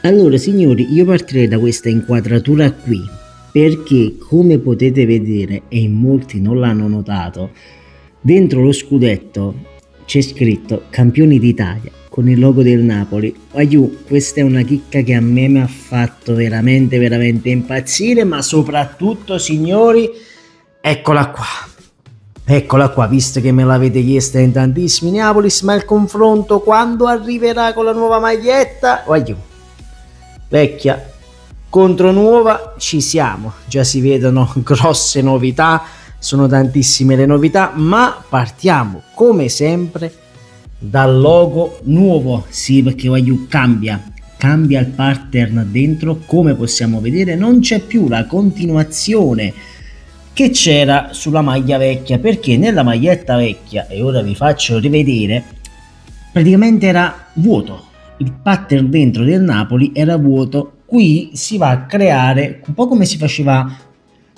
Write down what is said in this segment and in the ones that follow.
Allora, signori, io partirei da questa inquadratura qui, perché come potete vedere, e in molti non l'hanno notato, dentro lo scudetto c'è scritto Campioni d'Italia con il logo del Napoli. Aiù, questa è una chicca che a me mi ha fatto veramente, veramente impazzire, ma soprattutto, signori, eccola qua. Eccola qua, visto che me l'avete chiesta in tantissimi Neapolis, ma il confronto quando arriverà con la nuova maglietta? Aiù, vecchia contro nuova, ci siamo, già si vedono grosse novità, sono tantissime le novità, ma partiamo come sempre dal logo nuovo. Sì, perché voglio cambia il pattern dentro, come possiamo vedere non c'è più la continuazione che c'era sulla maglia vecchia, perché nella maglietta vecchia, e ora vi faccio rivedere, praticamente era vuoto, il pattern dentro del Napoli era vuoto. Qui si va a creare un po' come si faceva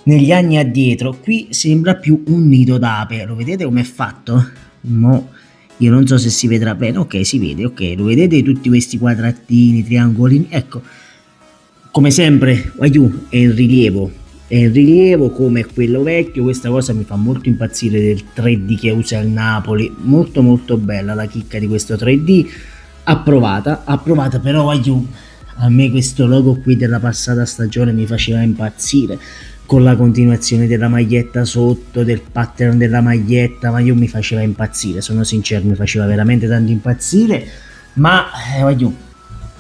negli anni addietro, qui sembra più un nido d'ape. Lo vedete come è fatto? No, io non so se si vedrà bene. Ok, si vede, ok, lo vedete tutti questi quadratini, triangolini, ecco, come sempre è il rilievo come quello vecchio. Questa cosa mi fa molto impazzire del 3D che usa il Napoli, molto molto bella la chicca di questo 3D. Approvata, però a me questo logo qui della passata stagione mi faceva impazzire, con la continuazione della maglietta sotto, del pattern della maglietta, ma io mi faceva impazzire, sono sincero, mi faceva veramente tanto impazzire. Ma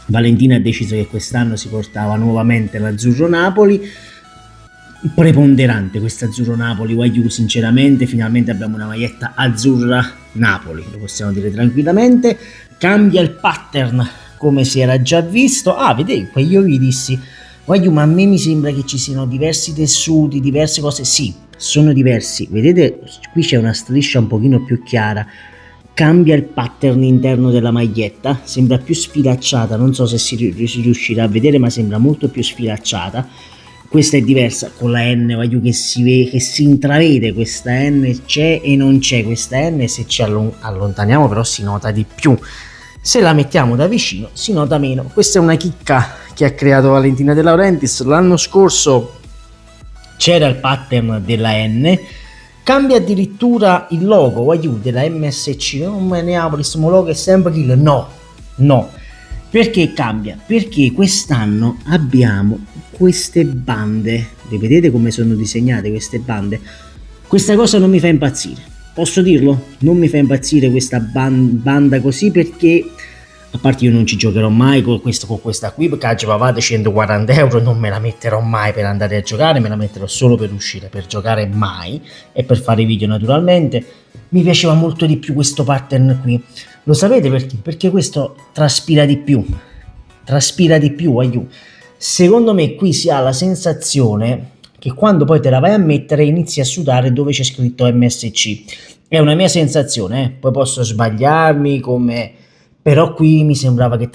Valentina ha deciso che quest'anno si portava nuovamente l'azzurro Napoli, preponderante questo azzurro Napoli. Sinceramente finalmente abbiamo una maglietta azzurra Napoli, lo possiamo dire tranquillamente. Cambia il pattern come si era già visto. Vedete, poi io vi dissi ma a me mi sembra che ci siano diversi tessuti, diverse cose. Sì, sono diversi, vedete qui c'è una striscia un pochino più chiara. Cambia il pattern interno della maglietta, sembra più sfilacciata, non so se si riuscirà a vedere, ma sembra molto più sfilacciata. Questa è diversa con la N, che si intravede, questa N c'è e non c'è questa N, se ci allontaniamo però si nota di più, se la mettiamo da vicino si nota meno. Questa è una chicca che ha creato Valentina De Laurentiis. L'anno scorso c'era il pattern della N, cambia addirittura il logo della MSC, non me ne apro, questo logo è sempre quello. No, perché cambia? Perché quest'anno abbiamo queste bande, le vedete come sono disegnate queste bande? Questa cosa non mi fa impazzire, posso dirlo? Non mi fa impazzire questa banda così, perché a parte io non ci giocherò mai con questa qui, perché pagate 140 euro, non me la metterò mai per andare a giocare, me la metterò solo per uscire, per giocare mai, e per fare video naturalmente. Mi piaceva molto di più questo pattern qui, lo sapete perché? Perché questo traspira di più, secondo me qui si ha la sensazione che quando poi te la vai a mettere inizi a sudare dove c'è scritto MSC. È una mia sensazione, poi posso sbagliarmi, però qui mi sembrava che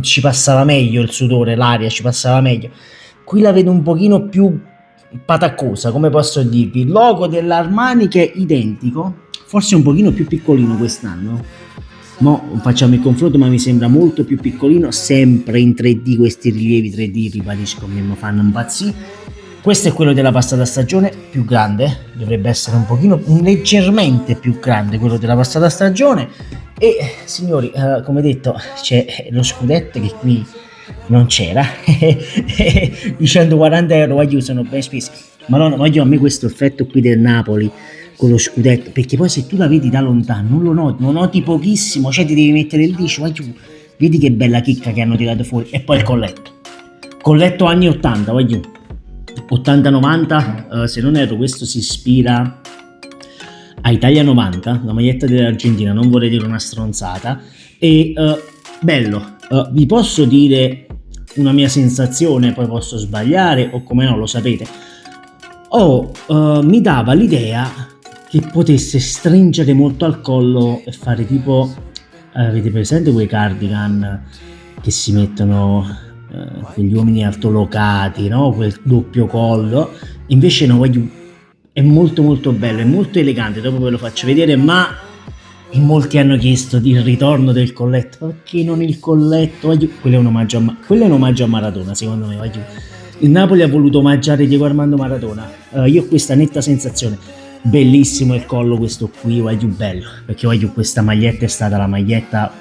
ci passava meglio il sudore, l'aria ci passava meglio. Qui la vedo un pochino più pataccosa, come posso dirvi. Il logo dell'Armani che è identico, forse un pochino più piccolino quest'anno. Mo facciamo il confronto, ma mi sembra molto più piccolino, sempre in 3D. Questi rilievi 3D, ribadisco, mi fanno impazzire. Questo è quello della passata stagione, più grande, dovrebbe essere leggermente più grande quello della passata stagione. E signori, come detto, c'è lo scudetto che qui non c'era. I 140 euro sono ben spesi. Madonna, a me questo effetto qui del Napoli con lo scudetto, perché poi se tu la vedi da lontano non lo noti pochissimo, cioè ti devi mettere il dito, vedi che bella chicca che hanno tirato fuori. E poi il colletto anni 80, 80-90, se non erro questo si ispira a Italia 90, la maglietta dell'Argentina, non vorrei dire una stronzata. E bello, vi posso dire una mia sensazione, poi posso sbagliare o come no, lo sapete. Mi dava l'idea che potesse stringere molto al collo e fare tipo, avete presente quei cardigan che si mettono quegli uomini altolocati, no? Quel doppio collo. Invece no, è molto molto bello, è molto elegante, dopo ve lo faccio vedere, ma in molti hanno chiesto il ritorno del colletto, perché non il colletto? Quello è un omaggio a Maradona, secondo me. Il Napoli ha voluto omaggiare Diego Armando Maradona. Io ho questa netta sensazione. Bellissimo il collo questo qui, bello, perché questa maglietta è stata la maglietta,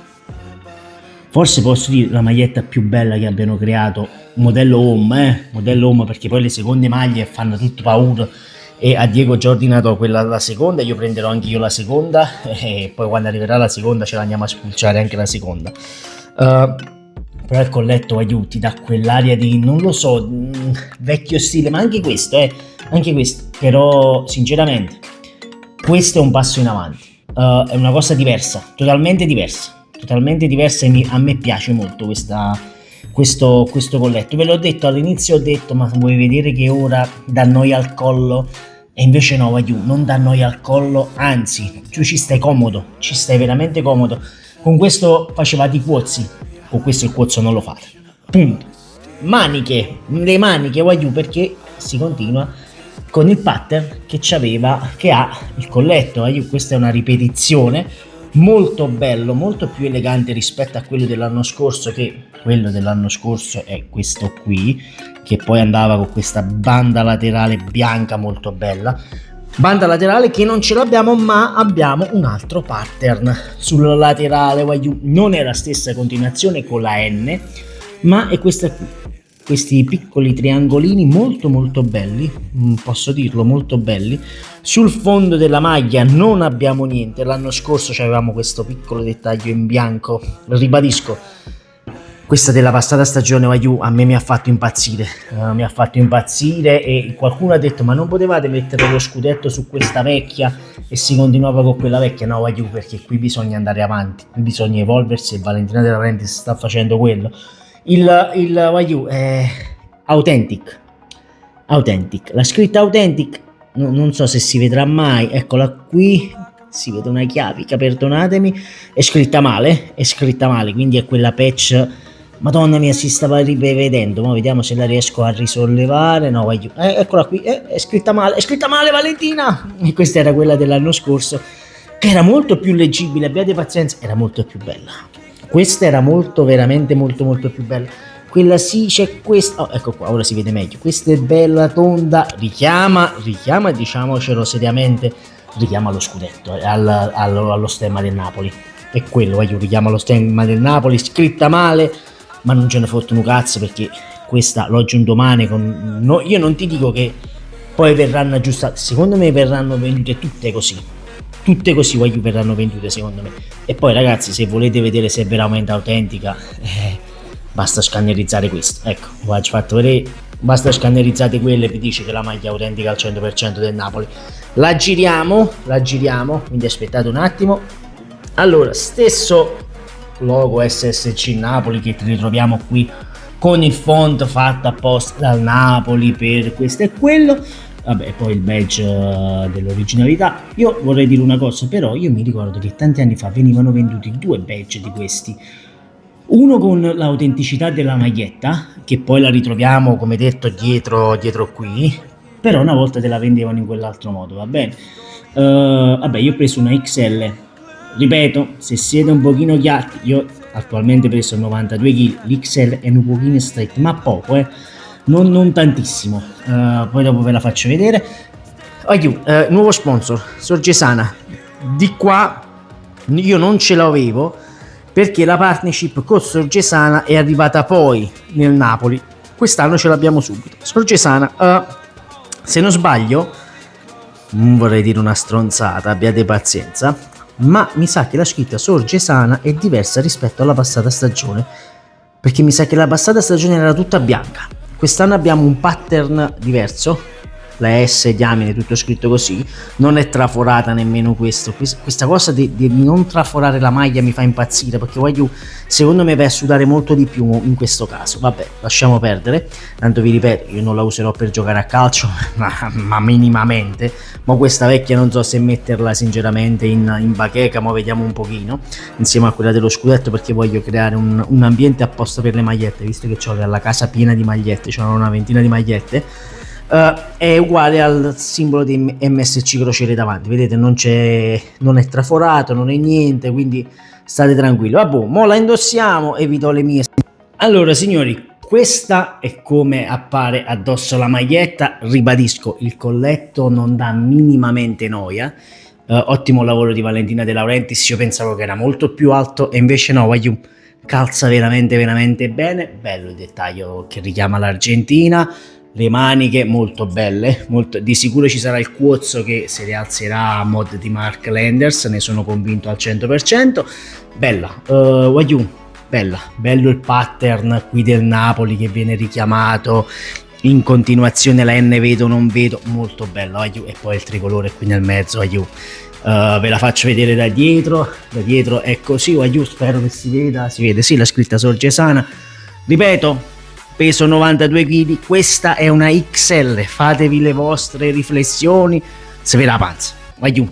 forse posso dire la maglietta più bella che abbiano creato, modello home, perché poi le seconde maglie fanno tutto paura, e a Diego già ordinato quella, la seconda, io prenderò anche io la seconda, e poi quando arriverà la seconda ce la andiamo a spulciare anche la seconda. Però il colletto ti dà quell'aria di, non lo so, vecchio stile, ma anche questo, però sinceramente questo è un passo in avanti, è una cosa diversa, totalmente diversa, e a me piace molto questo colletto. Ve l'ho detto all'inizio, ho detto ma vuoi vedere che ora dà noia al collo? E invece no, non dà noia al collo, anzi tu ci stai comodo, ci stai veramente comodo. Con questo facevate i cuozzi, con questo il cuozzo non lo fate, punto. Le maniche perché si continua con il pattern che ha il colletto. Questa è una ripetizione, molto bello, molto più elegante rispetto a quello dell'anno scorso, che quello dell'anno scorso è questo qui, che poi andava con questa banda laterale bianca molto bella, banda laterale che non ce l'abbiamo, ma abbiamo un altro pattern sul laterale. Non è la stessa continuazione con la N, ma è questa qui, questi piccoli triangolini molto molto belli, posso dirlo, molto belli. Sul fondo della maglia non abbiamo niente, l'anno scorso avevamo questo piccolo dettaglio in bianco, ribadisco, questa della passata stagione a me mi ha fatto impazzire, e qualcuno ha detto ma non potevate mettere lo scudetto su questa vecchia e si continuava con quella vecchia? No perché qui bisogna andare avanti, qui bisogna evolversi, e Valentina De Laurentiis sta facendo quello. Il è Authentic, la scritta Authentic, non so se si vedrà mai, eccola qui, si vede una chiavica, perdonatemi, è scritta male, quindi è quella patch, madonna mia, si stava rivedendo, ma vediamo se la riesco a risollevare. No, eccola qui, è scritta male Valentina, e questa era quella dell'anno scorso, che era molto più leggibile, abbiate pazienza, era molto più bella. Questa era veramente molto più bella. Quella sì, c'è questa, ecco qua, ora si vede meglio. Questa è bella, tonda, richiama, diciamocelo seriamente, richiama lo scudetto, allo stemma del Napoli. È quello, richiama lo stemma del Napoli, scritta male, ma non ce ne fotte un cazzo, perché questa l'oggi un domani io non ti dico che poi verranno aggiustate, secondo me verranno vendute tutte così, verranno vendute secondo me. E poi ragazzi, se volete vedere se è veramente autentica, basta scannerizzare questo, ecco, vi ho fatto vedere, basta scannerizzare quelle, vi dice che la maglia è autentica al 100% del Napoli. La giriamo, quindi aspettate un attimo. Allora, stesso logo SSC Napoli che ritroviamo qui, con il font fatto apposta dal Napoli per questo e quello. Vabbè, poi il badge dell'originalità. Io vorrei dire una cosa, però io mi ricordo che tanti anni fa venivano venduti 2 badge di questi, uno con l'autenticità della maglietta, che poi la ritroviamo come detto dietro qui, però una volta te la vendevano in quell'altro modo, va bene. Vabbè, io ho preso una XL, ripeto, se siete un pochino chiatti, io attualmente ho preso 92 kg, l'XL è un pochino stretto, ma poco, non tantissimo, poi dopo ve la faccio vedere. Nuovo sponsor, Sorgesana. Di qua io non ce l'avevo perché la partnership con Sorgesana è arrivata poi nel Napoli, quest'anno ce l'abbiamo subito. Sorgesana, se non sbaglio, non vorrei dire una stronzata, abbiate pazienza, ma mi sa che la scritta Sorgesana è diversa rispetto alla passata stagione, perché mi sa che la passata stagione era tutta bianca. Quest'anno abbiamo un pattern diverso, la S diamine, tutto scritto così, non è traforata nemmeno questo. Questa cosa di non traforare la maglia mi fa impazzire, perché secondo me vai a sudare molto di più in questo caso. Vabbè, lasciamo perdere, tanto vi ripeto, io non la userò per giocare a calcio, ma minimamente, ma questa vecchia non so se metterla sinceramente in bacheca, ma vediamo un pochino, insieme a quella dello scudetto, perché voglio creare un ambiente apposta per le magliette, visto che ho la casa piena di magliette, c'ho una ventina di magliette. è uguale al simbolo di MSC crociere davanti, vedete, non è traforato, non è niente, quindi state tranquilli. Vabbè, mo la indossiamo e vi do le mie. Allora signori, questa è come appare addosso la maglietta. Ribadisco, il colletto non dà minimamente noia. Ottimo lavoro di Valentina De Laurentiis, io pensavo che era molto più alto e invece no, voglio, calza veramente veramente bene. Bello il dettaglio che richiama l'Argentina, le maniche molto belle, di sicuro ci sarà il cuozzo che si rialzerà a mod di Mark Landers, ne sono convinto al 100%. Bella, bella, bello il pattern qui del Napoli che viene richiamato in continuazione, la N vedo non vedo, molto bello, e poi il tricolore qui nel mezzo, ve la faccio vedere da dietro è così, spero che si vede, sì, la scritta Sorgesana, ripeto, peso 92 kg, questa è una XL, fatevi le vostre riflessioni, se ve la panza,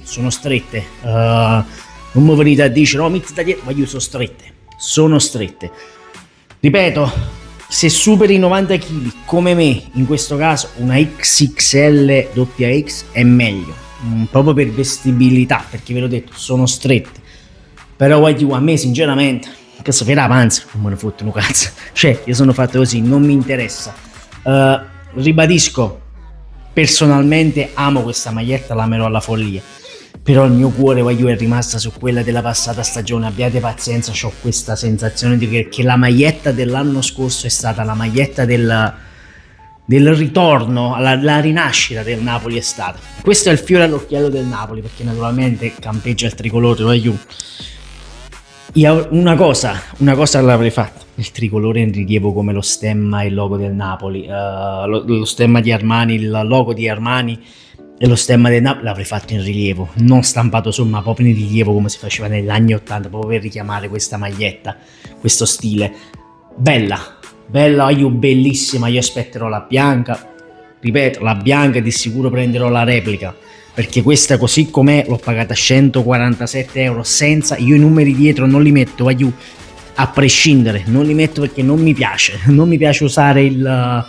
sono strette, non mi venite a dire no, metti da dietro, sono strette, ripeto, se superi i 90 kg come me, in questo caso una XXL XX è meglio, proprio per vestibilità, perché ve l'ho detto, sono strette, però a me sinceramente, che se la panza, non me ne fotte un cazzo, cioè io sono fatto così, non mi interessa. Ribadisco, personalmente amo questa maglietta, l'amerò alla follia, però il mio cuore è rimasta su quella della passata stagione, abbiate pazienza, ho questa sensazione di che la maglietta dell'anno scorso è stata la maglietta del ritorno, la rinascita del Napoli è stata. Questo è il fiore all'occhiello del Napoli, perché naturalmente campeggia il tricolore, io una cosa l'avrei fatta, il tricolore in rilievo come lo stemma e il logo del Napoli, lo stemma di Armani, il logo di Armani e lo stemma del Napoli l'avrei fatto in rilievo, non stampato su, ma proprio in rilievo come si faceva negli anni 80, proprio per richiamare questa maglietta, questo stile. Bella, bellissima, io aspetterò la bianca, ripeto, la bianca di sicuro prenderò la replica, perché questa così com'è l'ho pagata 147 euro senza, io i numeri dietro non li metto, a prescindere, non li metto perché non mi piace usare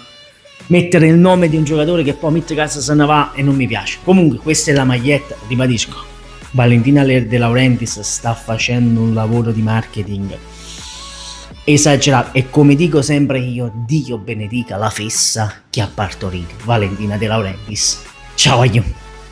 mettere il nome di un giocatore che poi mette casa se ne va e non mi piace. Comunque questa è la maglietta, ribadisco, Valentina De Laurentiis sta facendo un lavoro di marketing esagerato e come dico sempre io, Dio benedica la fessa che ha partorito Valentina De Laurentiis. Ciao.